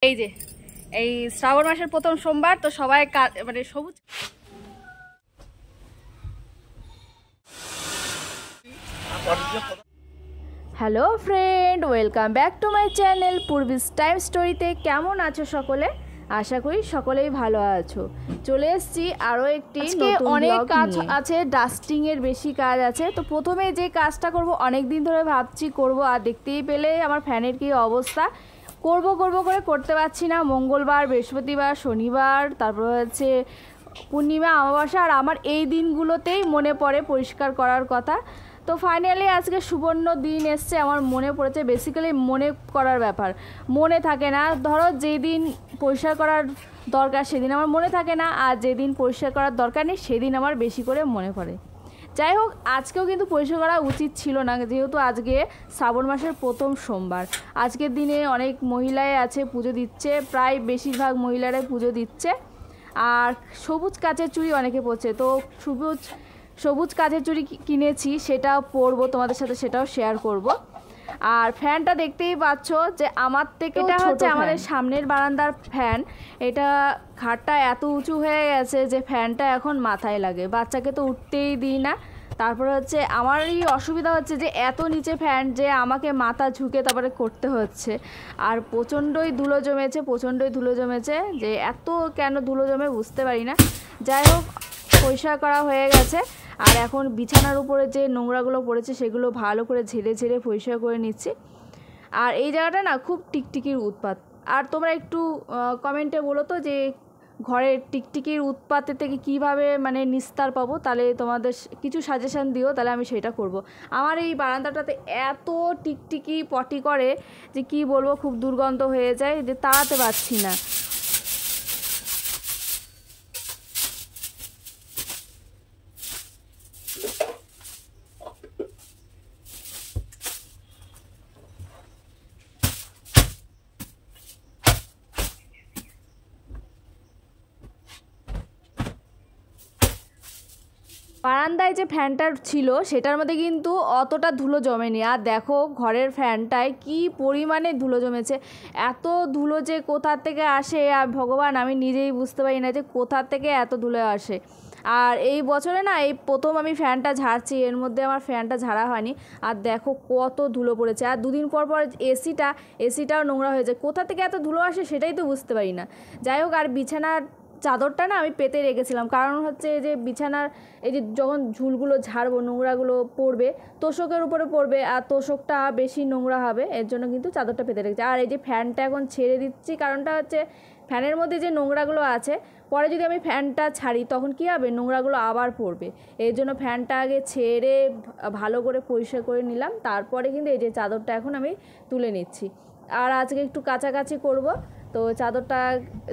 এই যে এই শ্রাবণ মাসের প্রথম সোমবার, তো সবাই মানে সবুজ। Hello friend, welcome back to my channel Purbi's time স্টোরিতে। কেমন আছো সকলে? আশা করি সকলেই ভালো আছো। চলে এসেছি আরও একটি অনেক কাজ আছে, ডাস্টিংয়ের বেশি কাজ আছে। তো প্রথমে যে কাজটা করব, অনেক দিন ধরে ভাবছি করব, আর দেখতেই পেলে আমার ফ্যানের কি অবস্থা। করব করে করতে পারছি না। মঙ্গলবার, বৃহস্পতিবার, শনিবার, তারপর হচ্ছে পূর্ণিমা, অমাবস্যা, আর আমার এই দিনগুলোতেই মনে পড়ে পরিষ্কার করার কথা। তো ফাইনালি আজকে সুবর্ণ দিন এসছে, আমার মনে পড়েছে। বেসিক্যালি মনে করার ব্যাপার, মনে থাকে না। ধরো যেদিন পরিষ্কার করার দরকার সেদিন আমার মনে থাকে না, আর যেদিন পরিষ্কার করার দরকার নেই সেদিন আমার বেশি করে মনে পড়ে। যাই হোক, আজকেও কিন্তু পরিষ্কার করা উচিত ছিল না, যেহেতু আজকে শ্রাবণ মাসের প্রথম সোমবার। আজকের দিনে অনেক মহিলাই আছে পুজো দিচ্ছে, প্রায় বেশিরভাগ মহিলারাই পুজো দিচ্ছে। আর সবুজ কাচের চুড়ি অনেকে পরছে, তো সবুজ কাচের চুড়ি কিনেছি, সেটাও পরবো তোমাদের সাথে, সেটাও শেয়ার করব। আর ফ্যানটা দেখতেই পাচ্ছ যে আমার থেকে এটা হচ্ছে আমাদের সামনের বারান্দার ফ্যান। এটা ঘাটটা এত উঁচু হয়ে গেছে যে ফ্যানটা এখন মাথায় লাগে। বাচ্চাকে তো উঠতেই দিই না। তারপরে হচ্ছে আমারই অসুবিধা হচ্ছে যে এত নিচে ফ্যান, যে আমাকে মাথা ঝুঁকে তারপরে করতে হচ্ছে। আর প্রচণ্ডই ধুলো জমেছে, যে এত কেন ধুলো জমে বুঝতে পারি না। যাই হোক, পরিষ্কার করা হয়ে গেছে। আর এখন বিছানার উপরে যে নোংরাগুলো পড়েছে সেগুলো ভালো করে ঝেড়ে পরিষ্কার করে নিচ্ছি। আর এই জায়গাটা না খুব টিকটিকির উৎপাত। আর তোমরা একটু কমেন্টে বলো তো যে ঘরের টিকটিকির উৎপাতের থেকে কীভাবে মানে নিস্তার পাবো, তাহলে তোমাদের কিছু সাজেশান দিও, তাহলে আমি সেটা করব। আমার এই বারান্দাটাতে এত টিকটিকি পটি করে যে কি বলবো, খুব দুর্গন্ধ হয়ে যায়, যে তাড়াতে পারছি না। বারান্দায় যে ফ্যানটা ছিল সেটার মধ্যে কিন্তু অতটা ধুলো জমেনি। আর দেখো ঘরের ফ্যানটায় কি পরিমাণে ধুলো জমেছে। এত ধুলো যে কোথা থেকে আসে আর ভগবান, আমি নিজেই বুঝতে পারি না যে কোথা থেকে এত ধুলো আসে। আর এই বছরে না এই প্রথম আমি ফ্যানটা ঝাড়ছি, এর মধ্যে আমার ফ্যানটা ঝাড়া হয়নি। আর দেখো কত ধুলো পড়েছে। আর দুদিন পর এসিটাও নোংরা হয়েছে। কোথা থেকে এত ধুলো আসে সেটাই তো বুঝতে পারি না। যাই হোক, আর বিছানার চাদরটা না আমি পেতে রেখেছিলাম, কারণ হচ্ছে যে বিছানার এই যে যখন ঝুলগুলো ঝাড়বো নোংরাগুলো পড়বে তোষকের উপরে পড়বে, আর তোষকটা বেশি নোংরা হবে, এর জন্য কিন্তু চাদরটা পেতে রেখেছি। আর এই যে ফ্যানটা এখন ছেড়ে দিচ্ছি, কারণটা হচ্ছে ফ্যানের মধ্যে যে নোংরাগুলো আছে, পরে যদি আমি ফ্যানটা ছাড়ি তখন কী হবে, নোংরাগুলো আবার পড়বে। এই জন্য ফ্যানটা আগে ছেড়ে ভালো করে পরিষ্কার করে নিলাম, তারপরে কিন্তু এই যে চাদরটা এখন আমি তুলে নিচ্ছি। আর আজকে একটু কাছাকাছি করব, তো চাদরটা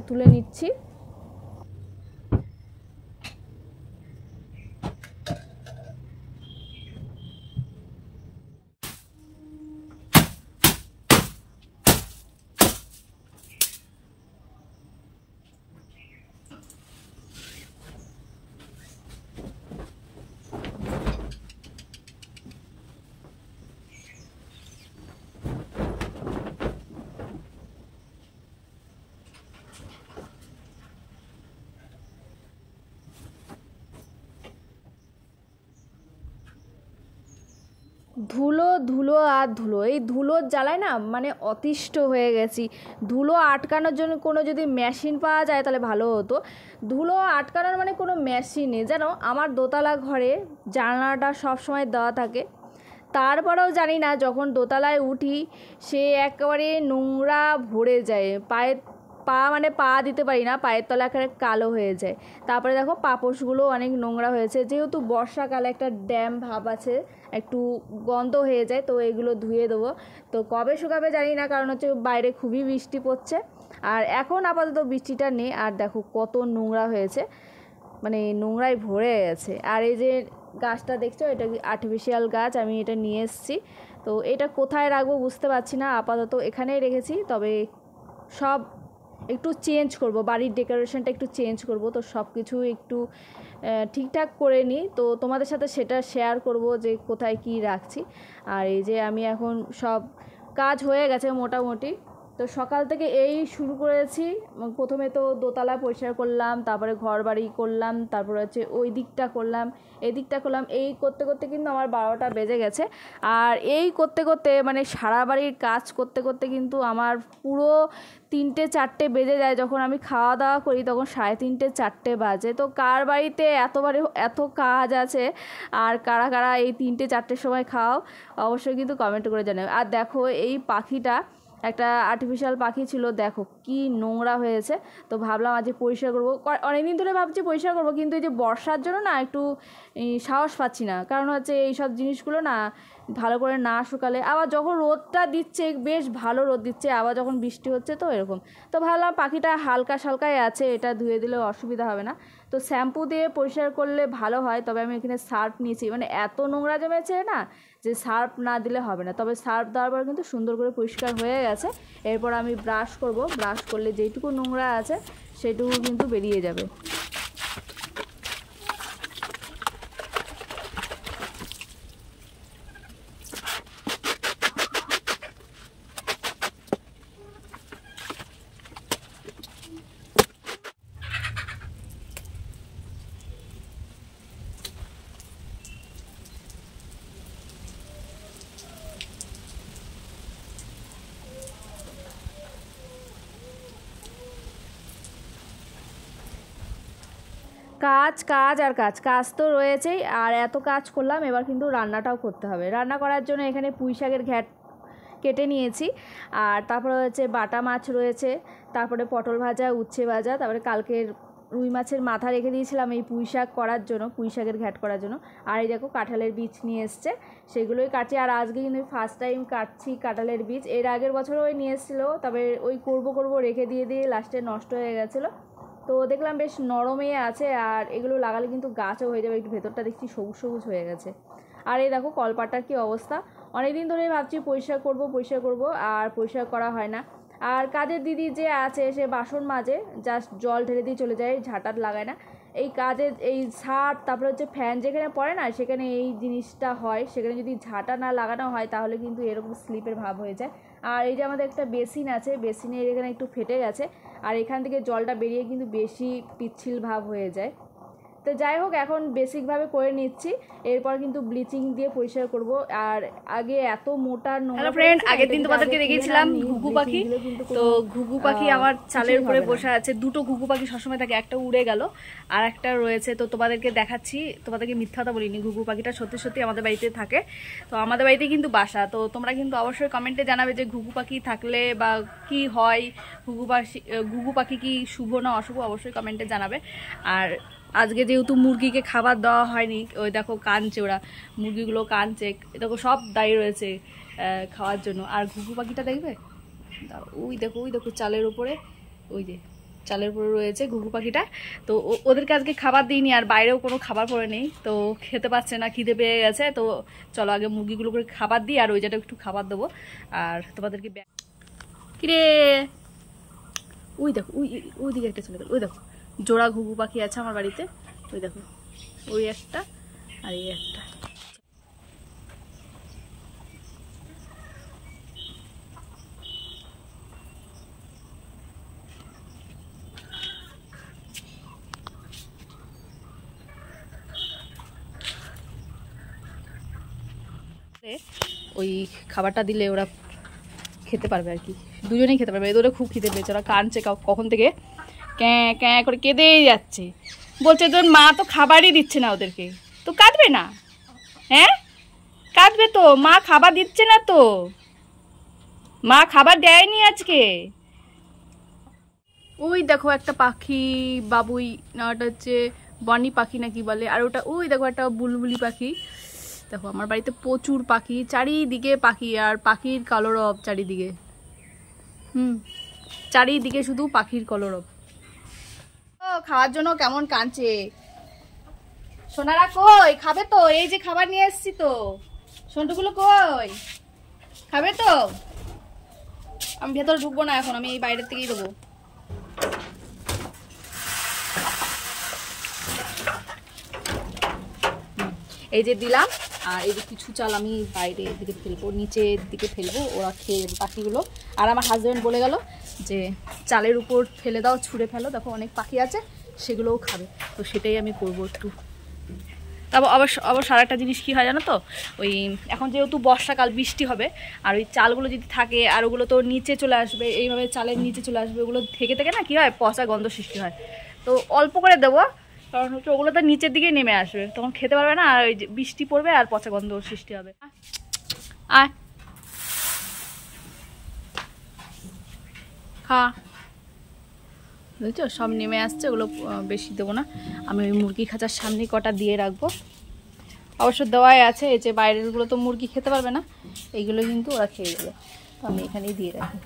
তুলে নিচ্ছি। ধুলো আর ধুলো, এই ধুলোর জ্বালায় না মানে অতিষ্ঠ হয়ে গেছি। ধুলো আটকানোর জন্য কোনো যদি মেশিন পাওয়া যায় তাহলে ভালো হতো। ধুলো আটকানোর মানে কোনো মেশিন নেই, যেন আমার দোতলা ঘরে জানলাটা সবসময় দেওয়া থাকে। তারপরেও জানি না, যখন দোতলায় উঠি সে একেবারে নোংরা ভরে যায়, পা দিতে পারি না, পায়ের তলা একেবারে কালো হয়ে যায়। তারপরে দেখো পাপোশগুলো অনেক নোংরা হয়েছে, যেহেতু বর্ষাকালে একটা ড্যাম ভাব আছে, একটু গন্ধ হয়ে যায়, তো এগুলো ধুয়ে দেবো। তো কবে শুকাবে জানি না, কারণ হচ্ছে বাইরে খুবই বৃষ্টি পড়ছে। আর এখন আপাতত বৃষ্টিটা নেই। আর দেখো কত নোংরা হয়েছে, মানে নোংরায় ভরে গেছে। আর এই যে গাছটা দেখছো, এটা আর্টিফিশিয়াল গাছ, আমি এটা নিয়ে এসেছি। তো এটা কোথায় রাখবো বুঝতে পারছি না, আপাতত এখানেই রেখেছি। তবে সব একটু চেঞ্জ করব, বাড়ির ডেকোরেশনটা একটু চেঞ্জ করব, তো সব কিছু একটু ঠিকঠাক করে নিই, তো তোমাদের সাথে সেটা শেয়ার করব যে কোথায় কি রাখছি। আর এই যে আমি এখন সব কাজ হয়ে গেছে মোটামুটি, তো সকাল থেকে এই শুরু করেছি। প্রথমে তো দোতলা পরিষ্কার করলাম, তারপরে ঘর বাড়ি করলাম, তারপরে হচ্ছে ওই দিকটা করলাম, এই দিকটা করলাম। এই করতে করতে কিন্তু আমার 12টা বেজে গেছে। আর এই করতে করতে মানে সারা বাড়ির কাজ করতে করতে কিন্তু আমার পুরো 3টে 4টে বেজে যায়। যখন আমি খাওয়া দাওয়া করি তখন 3:30 4টে বাজে। তো কার বাড়িতে এত কাজ আছে আর কারা কারা এই 3টে 4টের সময় খাও অবশ্যই কিন্তু কমেন্ট করে জানাবে। আর দেখো এই পাখিটা একটা আর্টিফিশিয়াল পাখি ছিল, দেখো কি নোংরা হয়েছে। তো ভাবলাম আজ পরিষ্কার করবো, অনেকদিন ধরে ভাবছি পরিষ্কার করবো, কিন্তু এই যে বর্ষার জন্য না একটু সাহস পাচ্ছি না। কারণ হচ্ছে এইসব জিনিসগুলো না ভালো করে না শুকালে, আবার যখন রোদটা দিচ্ছে বেশ ভালো রোদ দিচ্ছে, আবার যখন বৃষ্টি হচ্ছে তো এরকম। তো ভাবলাম পাখিটা হালকা সালকায় আছে, এটা ধুয়ে দিলেও অসুবিধা হবে না। তো শ্যাম্পু দিয়ে পরিষ্কার করলে ভালো হয়, তবে আমি এখানে সার্ফ নিয়েছি, মানে এত নোংরা জমেছে না যে সার্ফ না দিলে হবে না। তবে সার্ফ দেওয়ার পর কিন্তু সুন্দর করে পরিষ্কার হয়ে গেছে। এরপর আমি ব্রাশ করব, ব্রাশ করলে যেইটুকু নোংরা আছে সেটুকু কিন্তু বেরিয়ে যাবে। কাজ কাজ আর কাজ, কাজ তো রয়েছেই। আর এত কাজ করলাম, এবার কিন্তু রান্নাটাও করতে হবে। রান্না করার জন্য এখানে পুঁই শাকের ঘ্যাট কেটে নিয়েছি, আর তারপরে হচ্ছে বাটা মাছ রয়েছে, তারপরে পটল ভাজা, উচ্ছে ভাজা, তারপরে কালকের রুই মাছের মাথা রেখে দিয়েছিলাম এই পুঁই শাক করার জন্য, পুঁই শাকের ঘ্যাট করার জন্য। আর এই দেখো কাঁঠালের বীজ নিয়ে এসছে, সেগুলোই কাটছি। আর আজকে কিন্তু ফার্স্ট টাইম কাটছি কাঁঠালের বীজ। এর আগের বছরও ওই নিয়ে এসেছিলো, তবে ওই করবো রেখে দিয়ে লাস্টে নষ্ট হয়ে গেছিলো। তো দেখলাম বেশ নরমে আছে, আর এগুলো লাগালে কিন্তু গাছও হয়ে যাবে। একটু ভেতরটা দেখছি সবুজ সবুজ হয়ে গেছে। আর এই দেখো কলপাটার কি অবস্থা, অনেকদিন ধরেই ভাবছি পরিষ্কার করব, আর পরিষ্কার করা হয় না। আর কাজের দিদি যে আছে সে বাসন মাজে, জাস্ট জল ঢেলে দিয়ে চলে যায়, ঝাঁটার লাগায় না। এই কাজের এই সার্ফ তারপরে হচ্ছে ফ্যান যেখানে পড়ে না সেখানে এই জিনিসটা হয়, সেখানে যদি ঝাঁটা না লাগানো হয় তাহলে কিন্তু এরকম স্লিপের ভাব হয়ে যায়। আর এই যে আমাদের একটা বেসিন আছে, বেসিনের এখানে একটু ফেটে গেছে, আর এখান থেকে জলটা বেরিয়ে কিন্তু বেশি পিচ্ছিল ভাব হয়ে যায়। তো যাই হোক, এখন বেসিকভাবে করে নিচ্ছি, এরপর কিন্তু ব্লিচিং দিয়ে পরিষ্কার করব। আর আগে এত মোটা নোংরা। হ্যালো ফ্রেন্ড, আগের দিন তোমাদেরকে দেখিয়েছিলাম ঘুঘু পাখি। তো ঘুঘু পাখি আমার চালের উপরে বসে আছে। দুটো ঘুঘু পাখি সবসময় থাকে, একটা উড়ে গেল আর একটা রয়েছে। তো তোমাদেরকে দেখাচ্ছি, তোমাদেরকে মিথ্যা কথা বলিনি, ঘুঘু পাখিটা সত্যি সত্যি আমাদের বাড়িতে থাকে। তো আমাদের বাড়িতে কিন্তু বাসা। তো তোমরা কিন্তু অবশ্যই কমেন্টে জানাবে যে ঘুঘু পাখি থাকলে বা কি হয়, ঘুঘু পাখি কি শুভ না অশুভ, অবশ্যই কমেন্টে জানাবে। আর আজকে যেহেতু মুরগিকে খাবার দেওয়া হয়নি, ওই দেখো কাঁদছে, ওরা মুরগিগুলো কাঁদছে, দেখো সব দাঁড়িয়ে রয়েছে খাওয়ার জন্য। আর ঘুঘু পাখিটা দেখবে, ওই দেখো চালের উপরে, ওই যে চালের উপরে রয়েছে ঘুঘু পাখিটা। তো ওদেরকে আজকে খাবার দিইনি, আর বাইরেও কোনো খাবার পড়ে নেই, তো খেতে পাচ্ছে না, খিদে পেয়ে গেছে। তো চলো আগে মুরগিগুলোকে খাবার দিই, আর ওই জায়গাটা একটু খাবার দেবো। আর তোমাদেরকে কিরে, ওই দেখো ওই দিকে একটা চলে গেল, ওই দেখো জোড়া ঘুঘু পাখি আছে আমার বাড়িতে, ওই দেখো ওই একটা আর এই একটা। ওই খাবারটা দিলে ওরা খেতে পারবে আর কি, দুজনেই খেতে পারবে। এদের খুব খিদে পেয়েছে, ওরা কাঁদছে কখন থেকে, ক্যাঁ ক্যাঁ করে কেঁদেই যাচ্ছে। বলছে তোর মা তো খাবারই দিচ্ছে না ওদেরকে, তো কাঁদবে না? হ্যাঁ কাঁদবে তো, মা খাবার দিচ্ছে না তো, মা খাবার দেয়নি আজকে। ওই দেখো একটা পাখি, বাবুই না ওটা হচ্ছে বনি পাখি নাকি বলে, আর ওটা ওই দেখো একটা বুলবুলি পাখি। দেখো আমার বাড়িতে প্রচুর পাখি, চারিদিকে পাখি, আর পাখির কলরব চারিদিকে। চারিদিকে শুধু পাখির কলরব। খাওয়ার জন্য কেমন কাঁদছে। সোনারা কই, খাবে তো? এই যে খাবার নিয়ে এসছি তো, সন্টুগুলো কই, খাবে তো? আমি ভেতরে ঢুকবো না এখন, আমি এই বাইরের থেকেই দেবো। এই যে দিলাম, আর এই যে কিছু চাল আমি বাইরের দিকে ফেলবো, নিচের দিকে ফেলবো, ওরা খেয়ে যাবে পাখিগুলো। আর আমার হাজব্যান্ড বলে গেল যে চালের উপর ফেলে দাও, ছুঁড়ে ফেলো, দেখো অনেক পাখি আছে সেগুলোও খাবে। তো সেটাই আমি করবো একটু। তারপর অবশ্য আর একটা জিনিস কী হয় জানো তো, ওই এখন যেহেতু বর্ষাকাল, বৃষ্টি হবে, আর ওই চালগুলো যদি থাকে আর ওগুলো তো নিচে চলে আসবে, এইভাবে চালের নিচে চলে আসবে, ওগুলো থেকে থেকে না কী হয়, পচা গন্ধ সৃষ্টি হয়। তো অল্প করে দেবো, কারণ হচ্ছে ওগুলো তো নিচের দিকেই নেমে আসবে, তখন খেতে পারবে না, আর ওই যে বৃষ্টি পড়বে আর পচা গন্ধ সৃষ্টি হবে। আয় খা, বুঝছো, সব নেমে আসছে, ওগুলো বেশি দেবো না, আমি ওই মুরগি খাঁচার সামনে কটা দিয়ে রাখবো। অবশ্য দেওয়াই আছে, এই যে বাইরেরগুলো তো মুরগি খেতে পারবে না, এইগুলো কিন্তু ওরা খেয়ে যাবে। তো আমি এখানেই দিয়ে রাখি,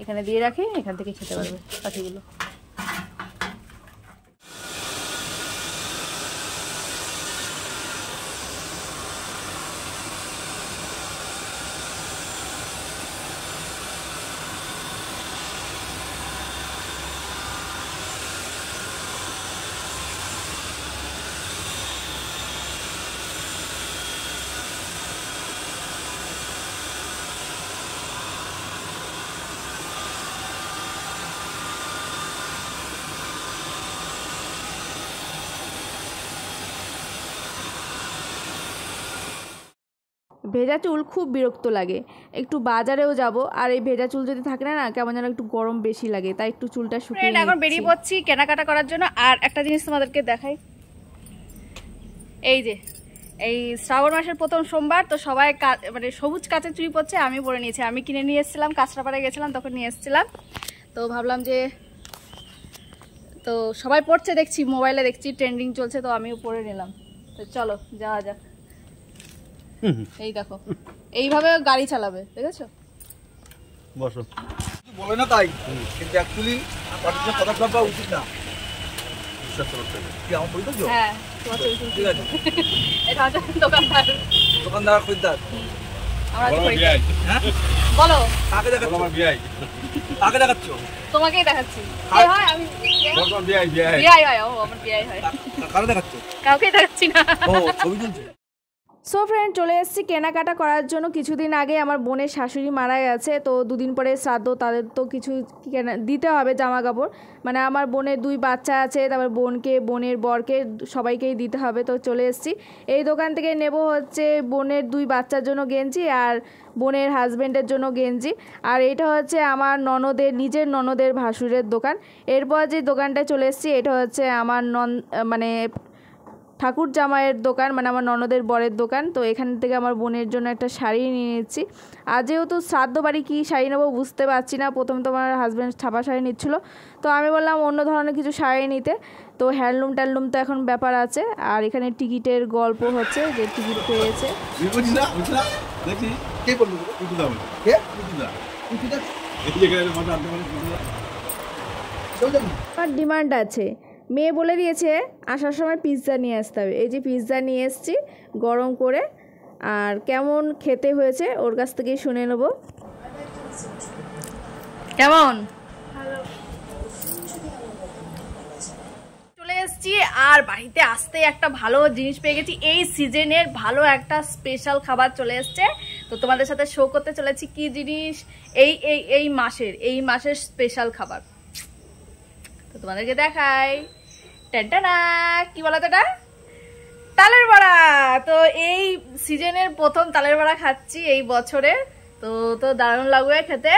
এখানে দিয়ে রাখি, এখান থেকে খেতে পারবে পাখিগুলো। ভেজা চুল খুব বিরক্ত লাগে, একটু বাজারেও যাব, আর এই ভেজা চুল যদি থাকে না কেমন যেন একটু গরম বেশি লাগে, তাই একটু চুলটা শুকিয়ে নিচ্ছি। এখন বেরিয়ে পড়ছি কেনাকাটা করার জন্য। আর একটা জিনিস তোমাদেরকে দেখাই, এই যে এই শ্রাবণ মাসের প্রথম সোমবার, তো সবাই মানে সবুজ কাচের চুড়ি পরছে, আমি পরে নিয়েছি। আমি কিনে নিয়ে এসেছিলাম, কাঁচরাপাড়ায় গেছিলাম তখন নিয়ে এসেছিলাম, তো ভাবলাম যে তো সবাই পড়ছে, দেখছি মোবাইলে দেখছি ট্রেন্ডিং চলছে, তো আমিও পরে নিলাম। তো চলো যাওয়া যাক। এই দেখো এইভাবে গাড়ি চালাবে, দেখেছো? বসো, বলে না তাই, কিন্তু অ্যাকচুয়ালি পার্টিশন কথা ভাবা উচিত না। কি আমার পরিচয়? হ্যাঁ, তোমার ছবি তুলছি। ঠিক আছে, এটা হচ্ছে দোকানদার। দোকানদার খরিদ্দার আমরা তো করি। হ্যাঁ, বলো কাকে দেখাচ্ছ? আমার বিআই। কাকে দেখাচ্ছ? তোমাকেই দেখাচ্ছি। কে হয়? আমি তোমার বিআই। বিআই হয়, ও আমার বিআই হয়। কাকে দেখাচ্ছ? কাউকেই দেখাচ্ছি না। ও ছবি তুলছে। সো ফ্রেন্ড, চলে এসেছি কেনাকাটা করার জন্য। কিছুদিন আগে আমার বোনের শাশুড়ি মারা গেছে, তো দুদিন পরে শ্রাদ্ধ, তাদের তো কিছু দিতে হবে জামা কাপড়, মানে আমার বোনের 2 বাচ্চা আছে, তারপর বোনকে, বোনের বরকে, সবাইকেই দিতে হবে। তো চলে এসেছি এই দোকান থেকে, নেব হচ্ছে বোনের 2 বাচ্চার জন্য গেঞ্জি আর বোনের হাজব্যান্ডের জন্য গেঞ্জি। আর এটা হচ্ছে আমার ননদের, নিজের ননদের ভাসুরের দোকান। এরপর যে দোকানটায় চলে এসেছি, এটা হচ্ছে আমার মানে ঠাকুর জামাইয়ের দোকান, মানে আমার ননদের বরের দোকান। তো এখান থেকে আমার বোনের জন্য একটা শাড়ি নিয়ে নিচ্ছি। আর যেহেতু শ্রাদ্ধ বাড়ি, কী শাড়ি নেবো বুঝতে পারছি না। প্রথম তো আমার হাজব্যান্ড ছাপা শাড়ি নিচ্ছিলো, তো আমি বললাম অন্য ধরনের কিছু শাড়ি নিতে। তো হ্যান্ডলুম ট্যান্ডলুম তো এখন ব্যাপার আছে। আর এখানে টিকিটের গল্প হচ্ছে, যে টিকিট পেয়েছে। আমার ডিমান্ড আছে, মেয়ে বলে দিয়েছে আসার সময় পিৎজা নিয়ে আসতে হবে। এই যে পিৎজা নিয়ে এসেছি গরম করে, আর কেমন খেতে হয়েছে ওর কাছ থেকেই শুনে নেব। কেমন? চলে এসেছি, আর বাড়িতে আসতে একটা ভালো জিনিস পেয়ে গেছি। এই সিজনের ভালো একটা স্পেশাল খাবার চলে এসছে, তো তোমাদের সাথে শো করতে চলেছি কি জিনিস, এই মাসের স্পেশাল খাবার। তো তোমাদেরকে দেখাই, টেনটানা, কি বলো তো এটা? তালের বড়া। তো এই সিজনের প্রথম তালের বড়া খাচ্ছি এই বছরে, তো দারুণ লাগবে খেতে।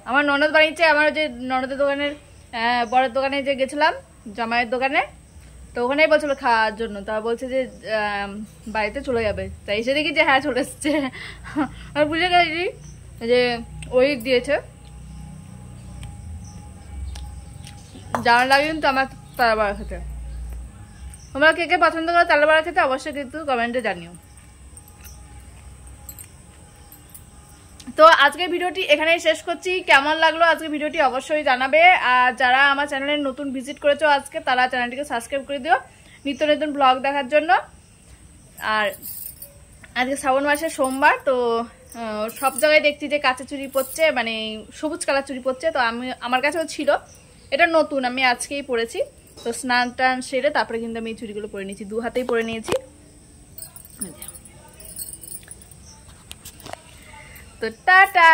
আমার ননদ বানিয়েছে, আমার যে ননদের দোকানের, বড়ের দোকানে যে গেছিলাম, জামাইয়ের দোকানে, তো ওখানেই বলছিল খাওয়ার জন্য। তা বলছে যে বাড়িতে চলে যাবে, তাই এসে দেখি যে হ্যাঁ চলে এসছে। আমি বুঝে গেছি যে ওই দিয়েছে। জানা লাগে কিন্তু আমার তালের বড়া খেতে। তোমরা কে কে পছন্দ করো তালের বড়া খেতে, অবশ্যই কিন্তু কমেন্টে জানিও। তো আজকের ভিডিওটি এখানেই শেষ করছি। কেমন লাগলো আজকের ভিডিওটি অবশ্যই জানাবে। আর যারা আমার চ্যানেলে নতুন ভিজিট করেছো আজকে, তারা চ্যানেলটিকে সাবস্ক্রাইব করে দিও নিত্য নতুন ব্লগ দেখার জন্য। আর আজকে শ্রাবণ মাসের সোমবার, তো সব জায়গায় দেখছি যে কাঁচা চুড়ি পরছে, মানে সবুজ কালার চুড়ি পরছে। তো আমার কাছেও ছিল, এটা নতুন, আমি আজকেই পরেছি। তো স্নান টান সেরে তারপরে কিন্তু আমি এই চুড়িগুলো পরে নিয়েছি, 2 হাতেই পরে নিয়েছি। তো টাটা।